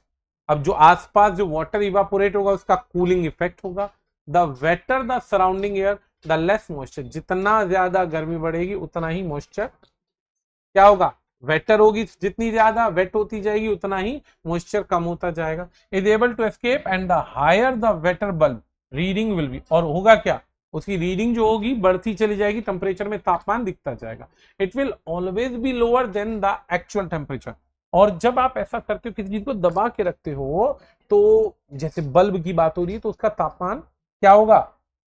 अब जो आसपास जो वाटर इवापोरेट होगा उसका कूलिंग इफेक्ट होगा। The wetter the surrounding air the less moisture, जितना ज्यादा गर्मी बढ़ेगी उतना ही मॉइस्चर क्या होगा, वेटर होगी, जितनी ज्यादा वेट होती जाएगी उतना ही मॉइस्चर कम होता जाएगा। Is able to escape and the higher the wetter bulb reading will be, और होगा क्या, उसकी रीडिंग जो होगी बढ़ती चली जाएगी, टेम्परेचर में तापमान दिखता जाएगा। It will always be lower than the actual temperature. और जब आप ऐसा करते हो, किसी चीज को दबा के रखते हो, तो जैसे बल्ब की बात हो रही है, तो उसका तापमान क्या होगा,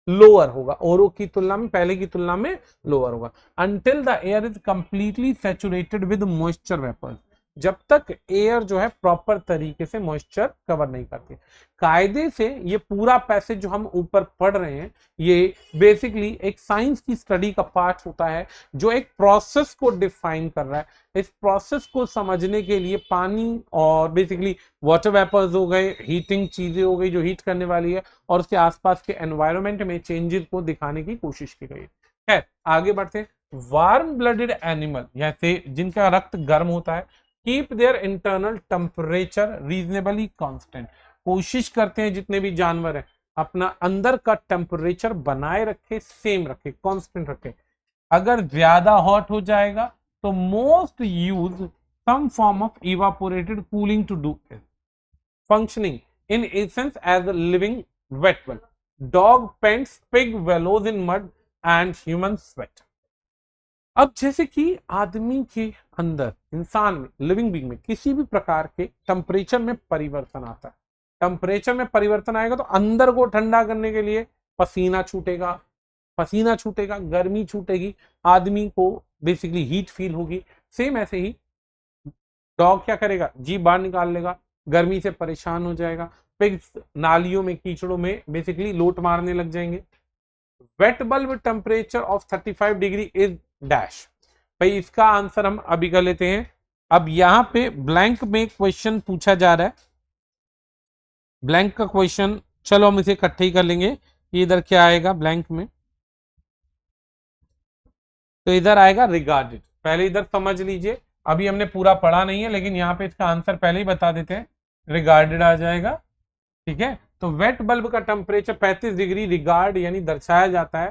लोअर होगा, औरों की तुलना में, पहले की तुलना में लोअर होगा। Until the air is completely saturated with moisture vapours, जब तक एयर जो है प्रॉपर तरीके से मॉइस्चर कवर नहीं करती। कायदे से ये पूरा पैसेज जो हम ऊपर पढ़ रहे हैं, ये बेसिकली एक साइंस की स्टडी का पार्ट होता है, जो एक प्रोसेस को डिफाइन कर रहा है। इस प्रोसेस को समझने के लिए पानी और बेसिकली वाटर वेपर्स हो गए, हीटिंग चीजें हो गई जो हीट करने वाली है, और उसके आसपास के एनवायरनमेंट में चेंजेस को दिखाने की कोशिश की गई है। आगे बढ़ते हैं। वार्म ब्लडेड एनिमल, जैसे जिनका रक्त गर्म होता है, keep their internal temperature reasonably constant, कोशिश करते हैं जितने भी जानवर हैं अपना अंदर का टेम्परेचर बनाए रखे, सेम रखे, कांस्टेंट रखे। अगर ज्यादा हॉट हो जाएगा तो most use some form of evaporated cooling to do it, functioning in essence as a living wet well. Dog pants, pig wallows in mud and human sweat. अब जैसे कि आदमी के अंदर, इंसान में, लिविंग बीइंग में किसी भी प्रकार के टेम्परेचर में परिवर्तन आता है, टेम्परेचर में परिवर्तन आएगा तो अंदर को ठंडा करने के लिए पसीना छूटेगा, पसीना छूटेगा, गर्मी छूटेगी, आदमी को बेसिकली हीट फील होगी। सेम ऐसे ही डॉग क्या करेगा, जीभ बाहर निकाल लेगा, गर्मी से परेशान हो जाएगा, पिग्स नालियों में, कीचड़ों में बेसिकली लोट मारने लग जाएंगे। Wait bulb temperature of 35 degree is dash. भाई इसका आंसर हम अभी कर लेते हैं। अब यहां पे ब्लैंक में क्वेश्चन पूछा जा रहा है, ब्लैंक का क्वेश्चन, चलो हम इसे इकट्ठे ही कर लेंगे। ये इधर क्या आएगा ब्लैंक में, तो इधर आएगा रिगार्डेड। पहले इधर समझ लीजिए, अभी हमने पूरा पढ़ा नहीं है, लेकिन यहाँ पे इसका आंसर पहले ही बता देते हैं, रिगार्डेड आ जाएगा। ठीक है, तो वेट बल्ब का टेम्परेचर 35 डिग्री रिगार्ड यानी दर्शाया जाता है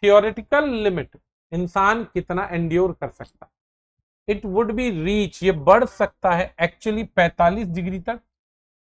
थियोरेटिकल लिमिट, इंसान कितना एंड्योर कर सकता है। इट वुड बी रीच, ये बढ़ सकता है एक्चुअली 45 डिग्री तक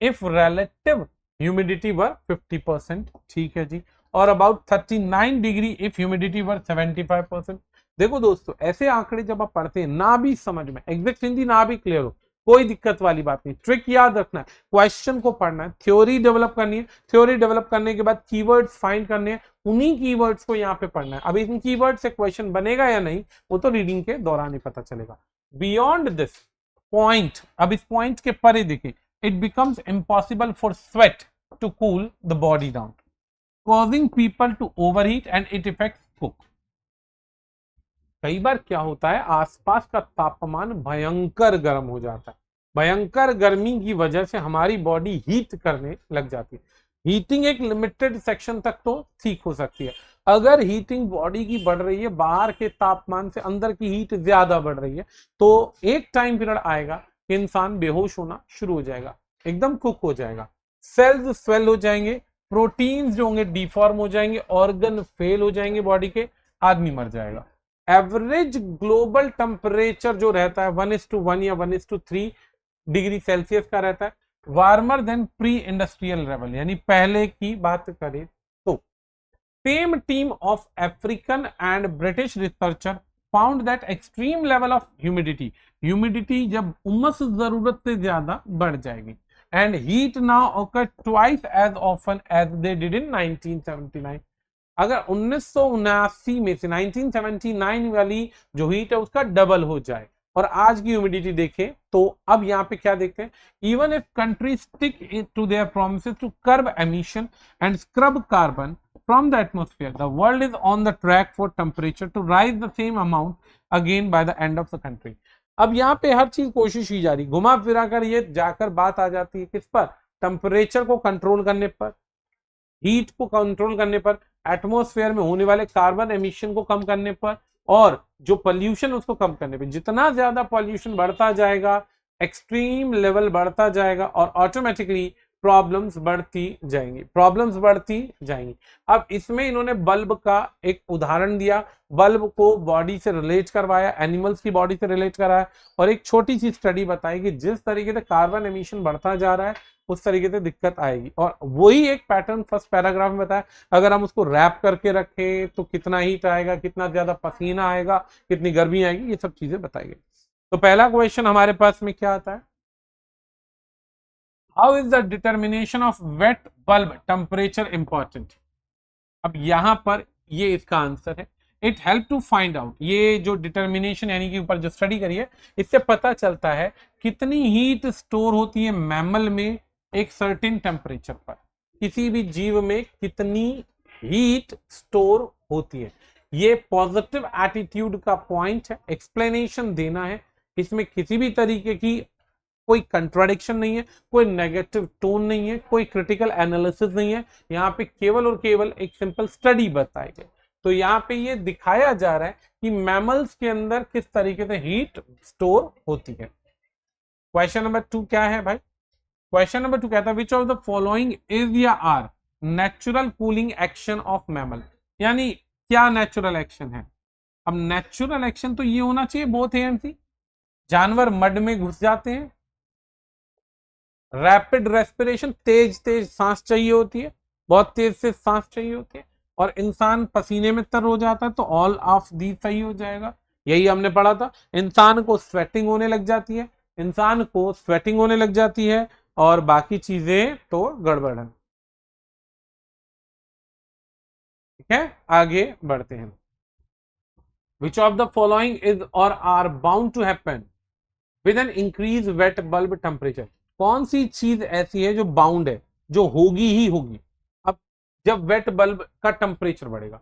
इफ रिलेटिव ह्यूमिडिटी वर 50%। ठीक है जी, और अबाउट 39 डिग्री इफ ह्यूमिडिटी वर 75%। देखो दोस्तों, ऐसे आंकड़े जब आप पढ़ते हैं, ना भी समझ में एग्जैक्ट हिंदी ना भी क्लियर हो, कोई दिक्कत वाली बात नहीं, ट्रिक याद रखना है, क्वेश्चन को पढ़ना है, थ्योरी डेवलप करनी है, थ्योरी डेवलप करने के बाद कीवर्ड्स फाइंड करने हैं, उन्हीं कीवर्ड्स को यहाँ पे पढ़ना है। अब इन कीवर्ड से क्वेश्चन बनेगा या नहीं वो तो रीडिंग के दौरान ही पता चलेगा। बियॉन्ड दिस पॉइंट, अब इस पॉइंट के परे देखिए, it becomes impossible for sweat to cool the body down, causing people to overheat and it effects cook. कई बार क्या होता है, आसपास का तापमान भयंकर गर्म हो जाता है, भयंकर गर्मी की वजह से हमारी बॉडी हीट करने लग जाती है। हीटिंग एक लिमिटेड सेक्शन तक तो ठीक हो सकती है, अगर हीटिंग बॉडी की बढ़ रही है, बाहर के तापमान से अंदर की हीट ज्यादा बढ़ रही है, तो एक टाइम पीरियड आएगा कि इंसान बेहोश होना शुरू हो जाएगा, एकदम कुक हो जाएगा, सेल्स स्वेल हो जाएंगे, प्रोटीन्स जो होंगे डिफॉर्म हो जाएंगे, ऑर्गन फेल हो जाएंगे बॉडी के, आदमी मर जाएगा। एवरेज ग्लोबल टेम्परेचर जो रहता है 1:1 या 1:3 डिग्री सेल्सियस का रहता है, warmer than pre industrial level, यानी पहले की बात करें तो। Same team of African and British researcher found that extreme level of humidity, humidity जब उमस जरूरत से ज्यादा बढ़ जाएगी, and heat now occur twice as often as they did in 1979। अगर 1979 में से 1979 वाली जो हीट है उसका डबल हो जाए और आज की ह्यूमिडिटी देखें, तो अब यहाँ पे क्या देखते हैं, even if country stick to their promises to curb emission and scrub carbon from the atmosphere, the world is on the track for temperature to rise the same amount again by the end of the country. अब यहाँ पे हर चीज कोशिश की जा रही, घुमा फिरा कर ये जाकर बात आ जाती है किस पर, टेम्परेचर को कंट्रोल करने पर, हीट को कंट्रोल करने पर, एटमॉस्फेयर में होने वाले कार्बन एमिशन को कम करने पर, और जो पोल्यूशन उसको कम करने पे। जितना ज्यादा पोल्यूशन बढ़ता जाएगा, एक्सट्रीम लेवल बढ़ता जाएगा और ऑटोमेटिकली प्रॉब्लम्स बढ़ती जाएंगी, प्रॉब्लम्स बढ़ती जाएंगी। अब इसमें इन्होंने बल्ब का एक उदाहरण दिया, बल्ब को बॉडी से रिलेट करवाया, एनिमल्स की बॉडी से रिलेट कराया, और एक छोटी सी स्टडी बताई कि जिस तरीके से कार्बन एमिशन बढ़ता जा रहा है उस तरीके से दिक्कत आएगी। और वही एक पैटर्न फर्स्ट पैराग्राफ में बताया, अगर हम उसको रैप करके रखें तो कितना हीट आएगा, कितना ज्यादा पसीना आएगा, कितनी गर्मी आएगी, ये सब चीजें बताई गई। तो पहला क्वेश्चन हमारे पास में क्या आता है, how is the determination of wet bulb temperature important. अब यहां पर ये इसका आंसर है, it help to find out, ये जो डिटर्मिनेशन यानी कि ऊपर जो स्टडी करी है, इससे पता चलता है कितनी हीट स्टोर होती है मैमल में एक सर्टेन टेम्परेचर पर, किसी भी जीव में कितनी हीट स्टोर होती है। ये पॉजिटिव एटीट्यूड का पॉइंट है, एक्सप्लेनेशन देना है, इसमें किसी भी तरीके की कोई कंट्राडिक्शन नहीं है, कोई नेगेटिव टोन नहीं है, कोई क्रिटिकल एनालिसिस नहीं है, यहाँ पे केवल और केवल एक सिंपल स्टडी बताई गई। तो यहाँ पे ये दिखाया जा रहा है कि मैमल्स के अंदर किस तरीके से हीट स्टोर होती है। क्वेश्चन नंबर 2 क्या है भाई, क्वेश्चन नंबर 2 कहता है which of the following is या are natural cooling action of mammal, यानी क्या नेचुरल एक्शन है। अब नेचुरल एक्शन तो ये होना चाहिए, बोथ ए एंड सी, जानवर मड में घुस जाते हैं, रैपिड रेस्पिरेशन, तेज तेज सांस चाहिए होती है, बहुत तेज से सांस चाहिए होती है, और इंसान पसीने में तर हो जाता है, तो ऑल ऑफ दी सही हो जाएगा। यही हमने पढ़ा था, इंसान को स्वेटिंग होने लग जाती है, इंसान को स्वेटिंग होने लग जाती है, और बाकी चीजें तो गड़बड़ है। ठीक है, आगे बढ़ते हैं। Which of the following is और are bound to happen with an increase wet bulb temperature, कौन सी चीज ऐसी है जो बाउंड है, जो होगी ही होगी। अब जब वेट बल्ब का टेम्परेचर बढ़ेगा,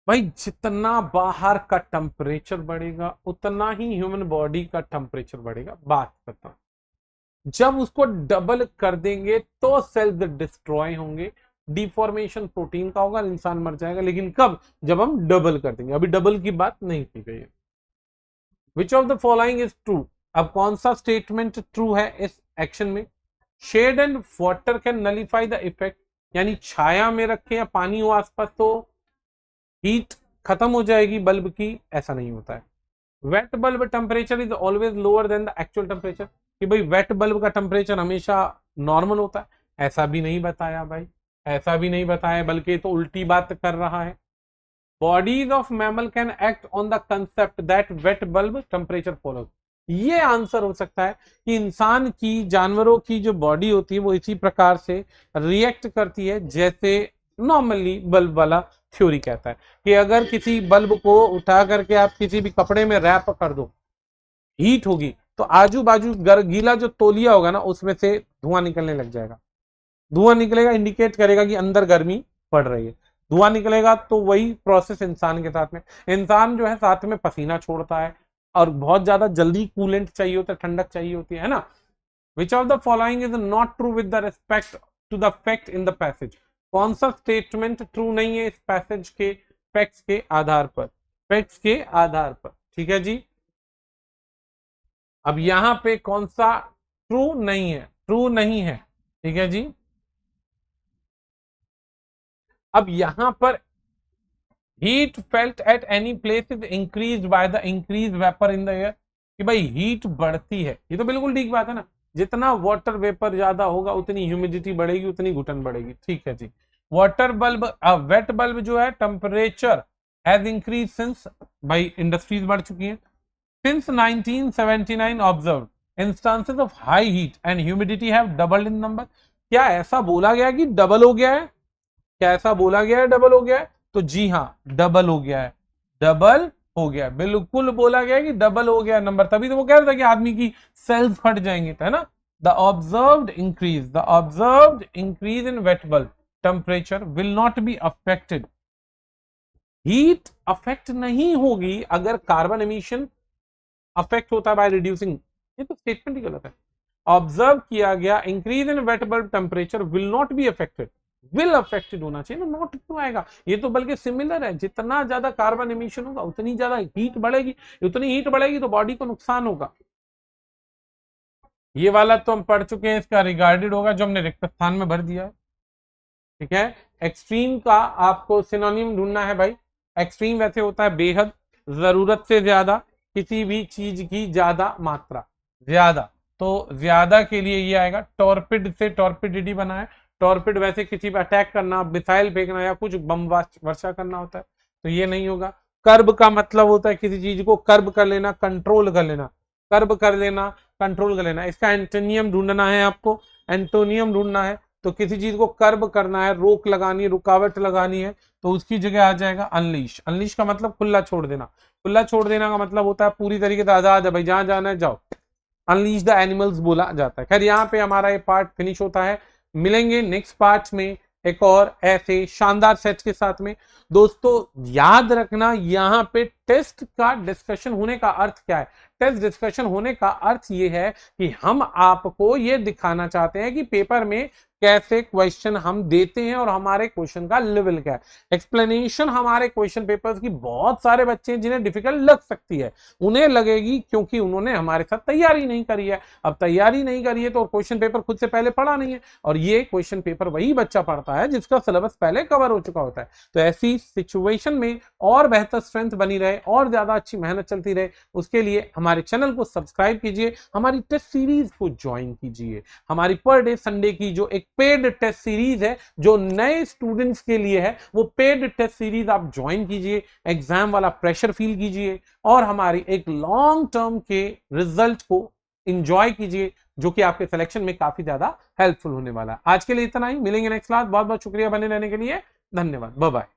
भाई जितना बाहर का टेम्परेचर बढ़ेगा उतना ही ह्यूमन बॉडी का टेम्परेचर बढ़ेगा, बात करता हूं। जब उसको डबल कर देंगे तो सेल्स डिस्ट्रॉय होंगे, डिफॉर्मेशन प्रोटीन का होगा, इंसान मर जाएगा, लेकिन कब, जब हम डबल कर देंगे। अभी डबल की बात नहीं की गई है। Which of the following is true, अब कौन सा स्टेटमेंट ट्रू है इस एक्शन में, shade and water can nullify the effect, यानी छाया में रखें या पानी हो आसपास तो हीट खत्म हो जाएगी बल्ब की, ऐसा नहीं होता है। Wait bulb temperature is always lower than the actual temperature, कि भाई वेट बल्ब का टेम्परेचर हमेशा नॉर्मल होता है, ऐसा भी नहीं बताया भाई, ऐसा भी नहीं बताया, बल्कि तो उल्टी बात कर रहा है। Bodies of mammal can act on the concept that wait bulb temperature follows, ये आंसर हो सकता है कि इंसान की, जानवरों की जो बॉडी होती है वो इसी प्रकार से रिएक्ट करती है जैसे नॉर्मली बल्ब वाला थ्योरी कहता है, कि अगर किसी बल्ब को उठा करके आप किसी भी कपड़े में रैप कर दो, हीट होगी तो आजू बाजू गीला जो तौलिया होगा ना उसमें से धुआं निकलने लग जाएगा, धुआं निकलेगा, इंडिकेट करेगा कि अंदर गर्मी पड़ रही है, धुआं निकलेगा। तो वही प्रोसेस इंसान के साथ में, इंसान जो है साथ में पसीना छोड़ता है और बहुत ज्यादा जल्दी कूलेंट चाहिए होता है, ठंडक चाहिए होती है ना। Which of the following is not true with the respect to the fact in the passage, कौन सा स्टेटमेंट ट्रू नहीं है इस पैसेज के फैक्ट्स के आधार पर, फैक्ट्स के आधार पर। ठीक है जी, अब यहां पे कौन सा ट्रू नहीं है, ट्रू नहीं है। ठीक है जी, अब यहां पर heat felt at any place is increase by the increase vapour in the air, कि भाई हीट बढ़ती है, ये तो बिल्कुल ठीक बात है ना, जितना वाटर वेपर ज्यादा होगा उतनी ह्यूमिडिटी बढ़ेगी, उतनी घुटन बढ़ेगी। ठीक है जी, वाटर बल्ब, वेट बल्ब जो है टेम्परेचर हैज इंक्रीज सिंस, भाई इंडस्ट्रीज बढ़ चुकी हैं, since 1979 observe instances of high heat and humidity have doubled in number, क्या ऐसा बोला गया कि डबल हो गया है, क्या ऐसा बोला गया है डबल हो गया है, तो जी हाँ डबल हो गया है, डबल हो गया, बिल्कुल बोला गया कि डबल हो गया नंबर, तभी तो वो कह रहा था कि आदमी की सेल्स फट जाएंगे, है ना। The observed increase in wait bulb temperature will not be affected, heat affect नहीं होगी अगर कार्बन एमिशन अफेक्ट होता है बाय रिड्यूसिंग, ये तो स्टेटमेंट ही गलत है। ऑब्जर्व किया गया increase in wait bulb temperature will not be affected, will affected होना चाहिए ना, नॉट क्यों आएगा, ये तो बल्कि सिमिलर है, जितना ज्यादा कार्बन एमिशन होगा उतनी ज्यादा हीट बढ़ेगी, उतनी हीट बढ़ेगी तो बॉडी को नुकसान होगा। ये वाला तो हम पढ़ चुके हैं, इसका रिगार्डेड होगा जो हमने रिक्त स्थान में भर दिया है। ठीक है, एक्सट्रीम का आपको सिनोनिम ढूंढना है भाई, एक्सट्रीम वैसे होता है बेहद, जरूरत से ज्यादा, किसी भी चीज की ज्यादा मात्रा, ज्यादा, तो ज्यादा के लिए ये आएगा। टॉर्पिड से टॉर्पिडिटी बना है, टॉर्पिड वैसे किसी पे अटैक करना, मिसाइल फेंकना या कुछ बम वर्षा करना होता है, तो ये नहीं होगा। कर्ब का मतलब होता है किसी चीज को कर्ब कर लेना, कंट्रोल कर लेना, कर्ब कर लेना, कंट्रोल कर लेना। इसका एंटोनियम ढूंढना है आपको, एंटोनियम ढूंढना है तो किसी चीज को कर्ब करना है, रोक लगानी है, रुकावट लगानी है, तो उसकी जगह आ जाएगा अनलीश। अनलीश का मतलब खुला छोड़ देना, खुला छोड़ देना का मतलब होता है पूरी तरीके से आजाद है भाई, जहां जाना है जाओ, अनलीश द एनिमल्स बोला जाता है। खैर यहाँ पे हमारा ये पार्ट फिनिश होता है। मिलेंगे नेक्स्ट पार्ट में एक और ऐसे शानदार सेट्स के साथ में। दोस्तों याद रखना यहाँ पे टेस्ट का डिस्कशन होने का अर्थ क्या है। टेस्ट डिस्कशन होने का अर्थ ये है कि हम आपको ये दिखाना चाहते हैं कि पेपर में कैसे क्वेश्चन हम देते हैं और हमारे क्वेश्चन का लेवल क्या है। एक्सप्लेनेशन हमारे क्वेश्चन पेपर्स की बहुत सारे बच्चे हैं जिन्हें डिफिकल्ट लग सकती है, उन्हें लगेगी क्योंकि उन्होंने हमारे साथ तैयारी नहीं करी है। अब तैयारी नहीं करी है तो क्वेश्चन पेपर खुद से पहले पढ़ा नहीं है, और ये क्वेश्चन पेपर वही बच्चा पढ़ता है जिसका सिलेबस पहले कवर हो चुका होता है। तो ऐसी सिचुएशन में और बेहतर स्ट्रेंथ बनी रहे और ज्यादा अच्छी मेहनत चलती रहे, उसके लिए हमारे चैनल को सब्सक्राइब कीजिए, हमारी टेस्ट सीरीज को ज्वाइन कीजिए। हमारी पर डे संडे की जो एक पेड टेस्ट सीरीज है जो नए स्टूडेंट्स के लिए है, वो पेड टेस्ट सीरीज आप ज्वाइन कीजिए, एग्जाम वाला प्रेशर फील कीजिए और हमारी एक लॉन्ग टर्म के रिजल्ट को एंजॉय कीजिए, जो कि आपके सिलेक्शन में काफी ज्यादा हेल्पफुल होने वाला है। आज के लिए इतना ही, मिलेंगे नेक्स्ट क्लास। बहुत बहुत शुक्रिया बने रहने के लिए, धन्यवाद, बाय बाय।